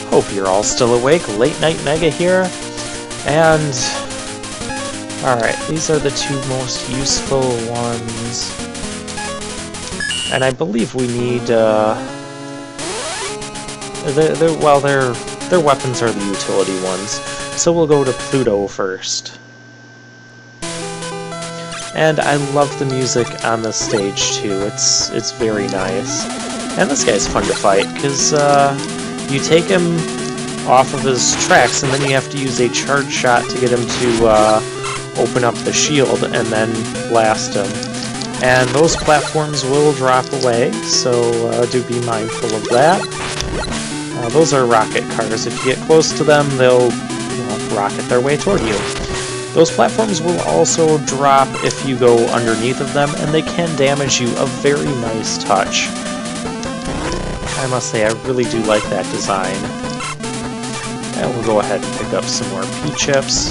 Hope you're all still awake. Late Night Mega here. And... alright, these are the two most useful ones. And I believe we need, their weapons are the utility ones. So we'll go to Pluto first. And I love the music on this stage too. It's very nice. And this guy's fun to fight, because you take him off of his tracks, and then you have to use a charge shot to get him to open up the shield and then blast him. And those platforms will drop away, so do be mindful of that. Those are rocket cars. If you get close to them, they'll rocket their way toward you. Those platforms will also drop if you go underneath of them, and they can damage you, a very nice touch. I must say, I really do like that design. And we'll go ahead and pick up some more P-chips.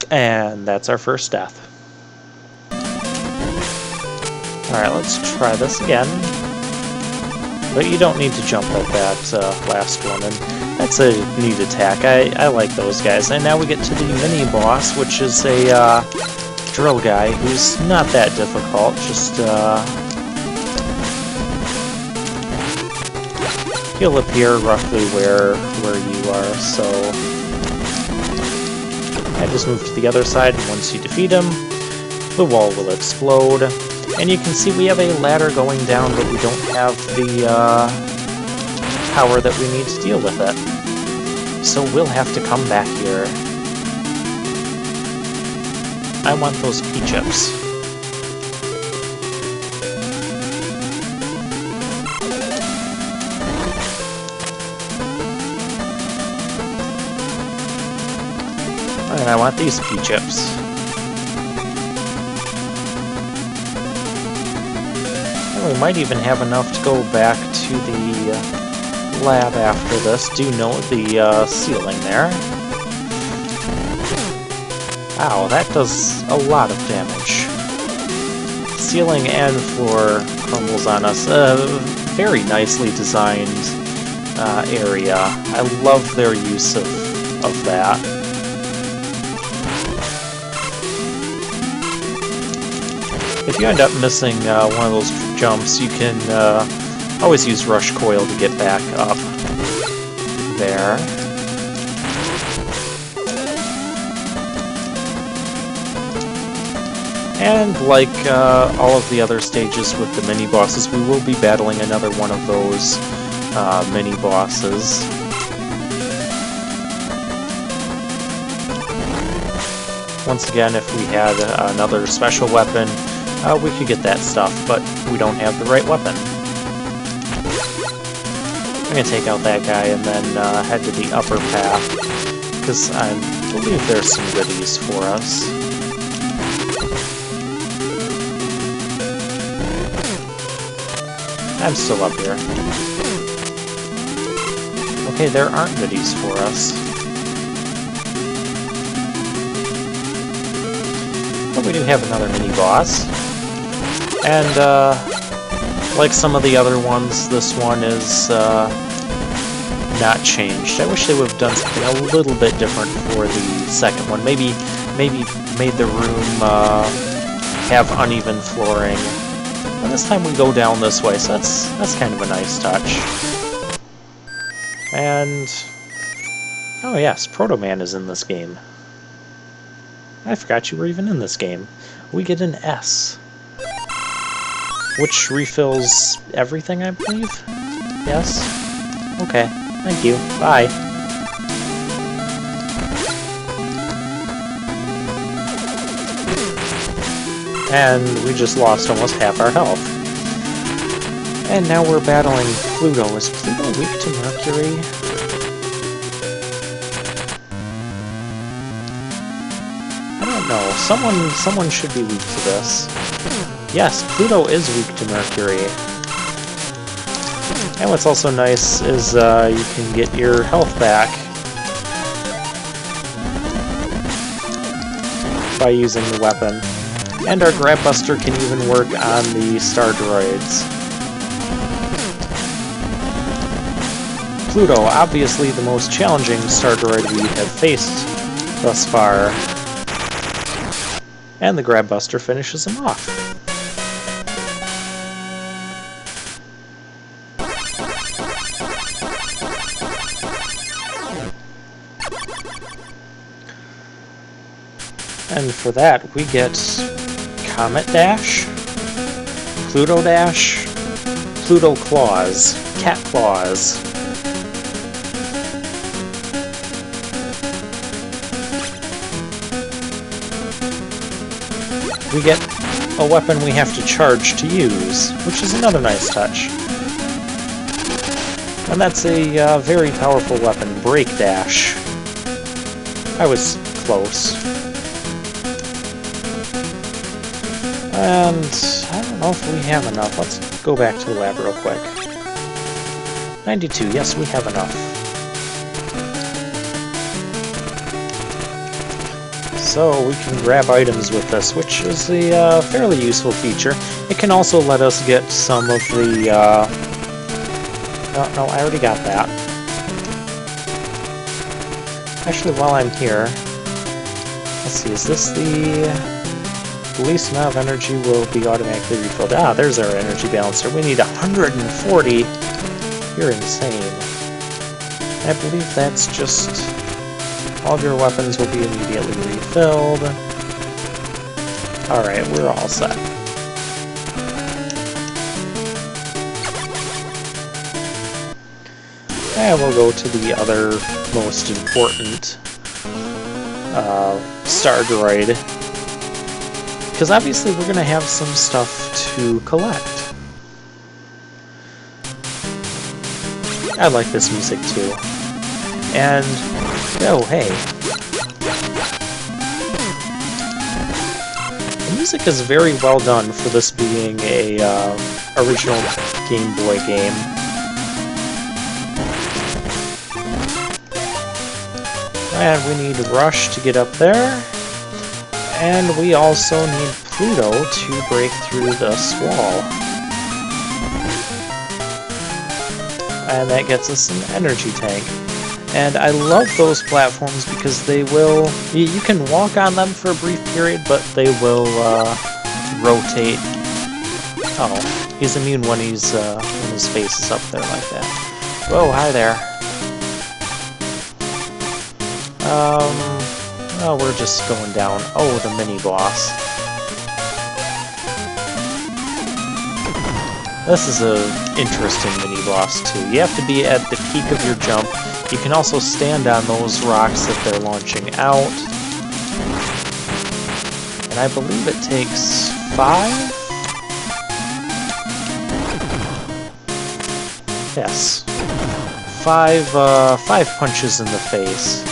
And that's our first death. Alright, let's try this again. But you don't need to jump at that last one, and that's a neat attack. I like those guys. And now we get to the mini-boss, which is a drill guy who's not that difficult. Just, he'll appear roughly where you are, so... I just move to the other side, and once you defeat him, the wall will explode. And you can see we have a ladder going down, but we don't have the power that we need to deal with it. So we'll have to come back here. I want those P-chips. And I want these P-chips. We might even have enough to go back to the lab after this. Do note the ceiling there. Ow, that does a lot of damage. Ceiling and floor crumbles on us. Very nicely designed area. I love their use of that. If you end up missing one of those jumps, you can always use Rush Coil to get back up there. And like all of the other stages with the mini-bosses, we will be battling another one of those mini-bosses. Once again, if we had another special weapon, we could get that stuff, but we don't have the right weapon. I'm going to take out that guy and then head to the upper path, because I believe there's some goodies for us. I'm still up here. Okay, there aren't goodies for us. But we do have another mini-boss. And, like some of the other ones, this one is not changed. I wish they would have done something a little bit different for the second one. Maybe made the room have uneven flooring. And this time we go down this way, so that's kind of a nice touch. And... oh yes, Protoman is in this game. I forgot you were even in this game. We get an S, which refills everything, I believe? Yes? Okay, thank you. Bye. And we just lost almost half our health. And now we're battling Pluto. Is Pluto weak to Mercury? I don't know. Someone should be weak to this. Yes, Pluto is weak to Mercury. And what's also nice is you can get your health back by using the weapon. And our Grab Buster can even work on the Star Droids. Pluto, obviously the most challenging Star Droid we have faced thus far. And the Grab Buster finishes him off. And for that, we get Comet Dash, Pluto Dash, Pluto Claws, Cat Claws. We get a weapon we have to charge to use, which is another nice touch. And that's a very powerful weapon, Break Dash. I was close. And I don't know if we have enough. Let's go back to the lab real quick. 92, yes, we have enough. So we can grab items with this, which is a fairly useful feature. It can also let us get some of the... No, I already got that. Actually, while I'm here, let's see, is this the... The least amount of energy will be automatically refilled. Ah, there's our energy balancer. We need 140. You're insane. I believe that's just... All of your weapons will be immediately refilled. Alright, we're all set. And we'll go to the other most important Star Droid. Because obviously we're going to have some stuff to collect. I like this music too. And, oh hey. The music is very well done for this being a original Game Boy game. And we need Rush to get up there. And we also need Pluto to break through this wall. And that gets us an energy tank. And I love those platforms because they will... You can walk on them for a brief period, but they will rotate. Oh, he's immune when he's when his face is up there like that. Whoa, hi there. Oh, we're just going down. Oh, the mini-boss. This is an interesting mini-boss, too. You have to be at the peak of your jump. You can also stand on those rocks that they're launching out. And I believe it takes 5? Yes. 5 punches in the face.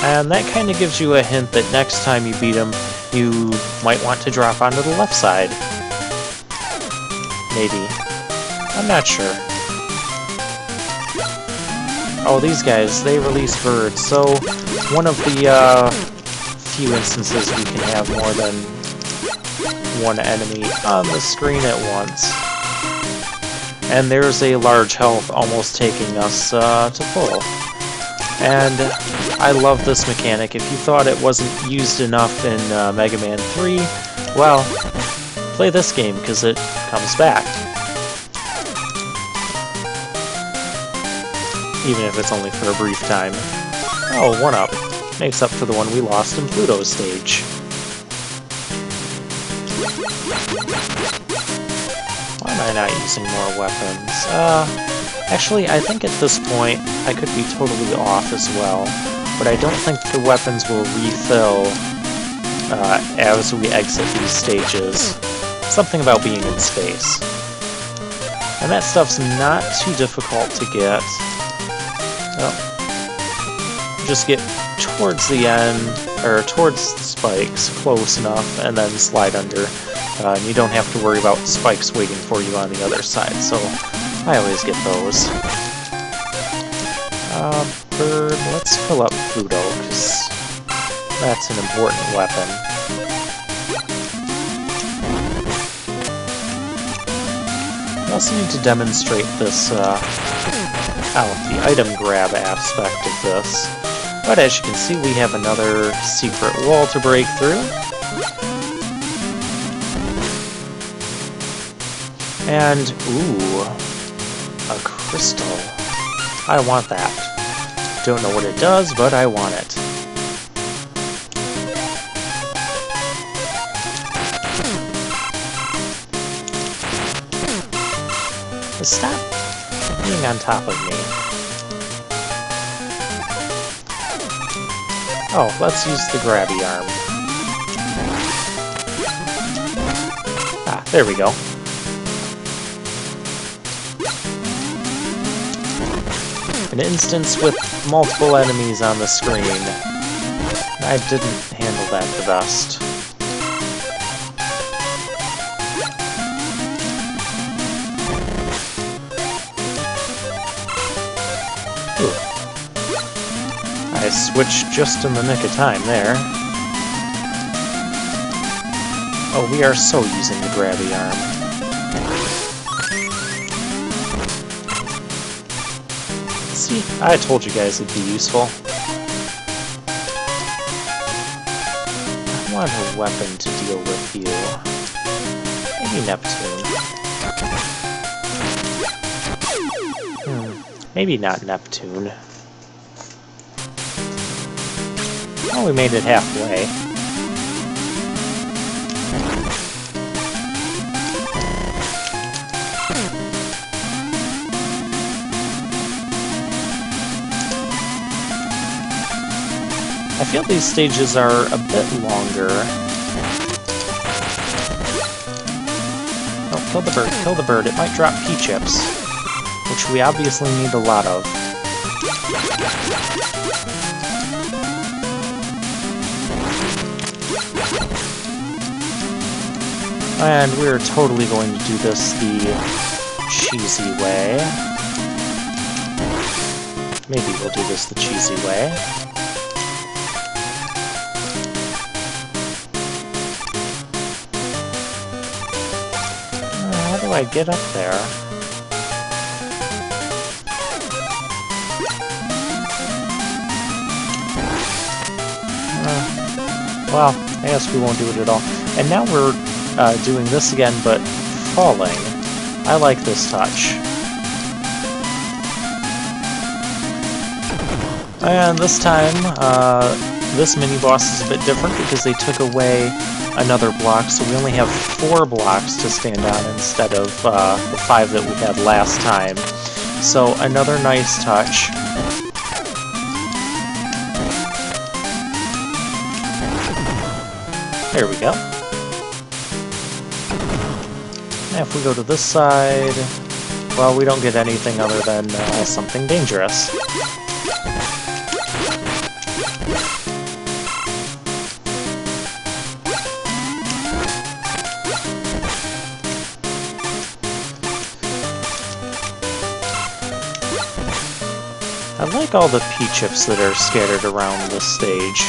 And that kind of gives you a hint that next time you beat him, you might want to drop onto the left side. Maybe. I'm not sure. Oh, these guys, they release birds, so one of the few instances we can have more than one enemy on the screen at once. And there's a large health almost taking us to full. And I love this mechanic. If you thought it wasn't used enough in Mega Man 3, well, play this game because it comes back. Even if it's only for a brief time. Oh, 1-up. Makes up for the one we lost in Pluto's stage. Why am I not using more weapons? Actually, I think at this point, I could be totally off as well, but I don't think the weapons will refill as we exit these stages. Something about being in space. And that stuff's not too difficult to get. Well, just get towards the end, or towards the spikes, close enough, and then slide under. And you don't have to worry about spikes waiting for you on the other side, so I always get those. Bird, let's fill up Pluto, because that's an important weapon. also need to demonstrate this, the item grab aspect of this. But as you can see, we have another secret wall to break through. And, ooh, a crystal. I want that. Don't know what it does, but I want it. Stop being on top of me. Oh, let's use the grabby arm. Ah, there we go. An instance with multiple enemies on the screen. I didn't handle that the best. I switched just in the nick of time there. Oh, we are so using the grabby arm. See, I told you guys it'd be useful. I want a weapon to deal with you. Maybe Neptune. Maybe not Neptune. Oh, we made it halfway. I feel these stages are a bit longer. Oh, kill the bird, kill the bird. It might drop P-chips, which we obviously need a lot of. And we're totally going to do this the cheesy way. Maybe we'll do this the cheesy way. How do I get up there? Well, I guess we won't do it at all. And now we're doing this again, but falling. I like this touch. And this time, this mini-boss is a bit different because they took away another block, so we only have 4 blocks to stand on instead of the 5 that we had last time. So another nice touch. There we go. And if we go to this side, well, we don't get anything other than something dangerous. I like all the P-chips that are scattered around this stage.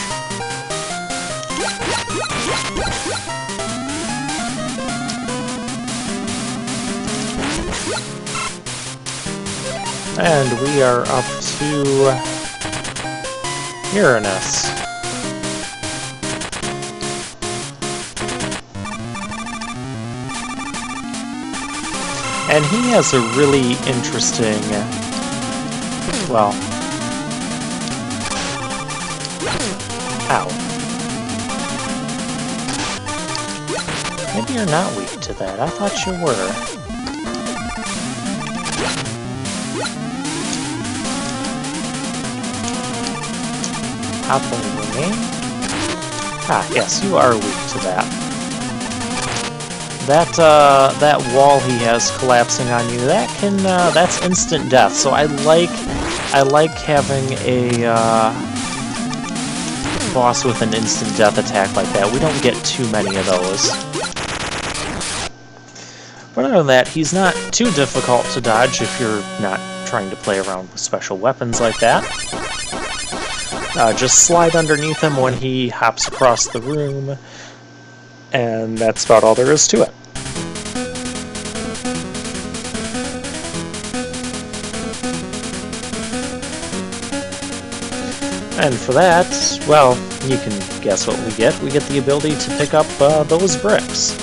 And we are up to Uranus. And he has a really interesting, well, ow. Maybe you're not weak to that. I thought you were. Ah, yes, you are weak to that. That wall he has collapsing on you, that's instant death. So I like having a boss with an instant death attack like that. We don't get too many of those. But other than that, he's not too difficult to dodge if you're not trying to play around with special weapons like that. Just slide underneath him when he hops across the room, and that's about all there is to it. And for that, well, you can guess what we get. We get the ability to pick up those bricks.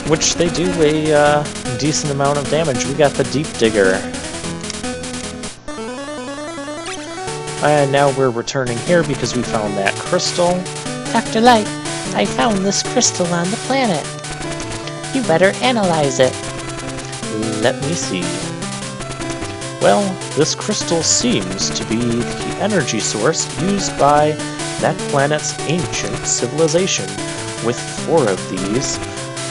Which they do a decent amount of damage. We got the Deep Digger. And now we're returning here because we found that crystal. Dr. Light, I found this crystal on the planet. You better analyze it. Let me see. Well, this crystal seems to be the energy source used by that planet's ancient civilization. With 4 of these,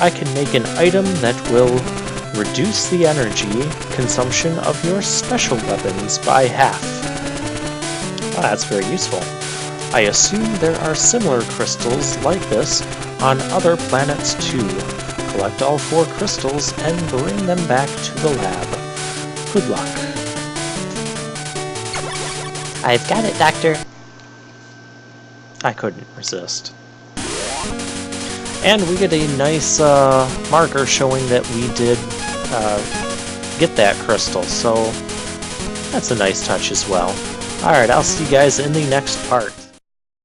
I can make an item that will reduce the energy consumption of your special weapons by half. Ah, that's very useful. I assume there are similar crystals like this on other planets too. Collect all 4 crystals and bring them back to the lab. Good luck. I've got it, Doctor. I couldn't resist. And we get a nice marker showing that we did get that crystal, so that's a nice touch as well. Alright, I'll see you guys in the next part.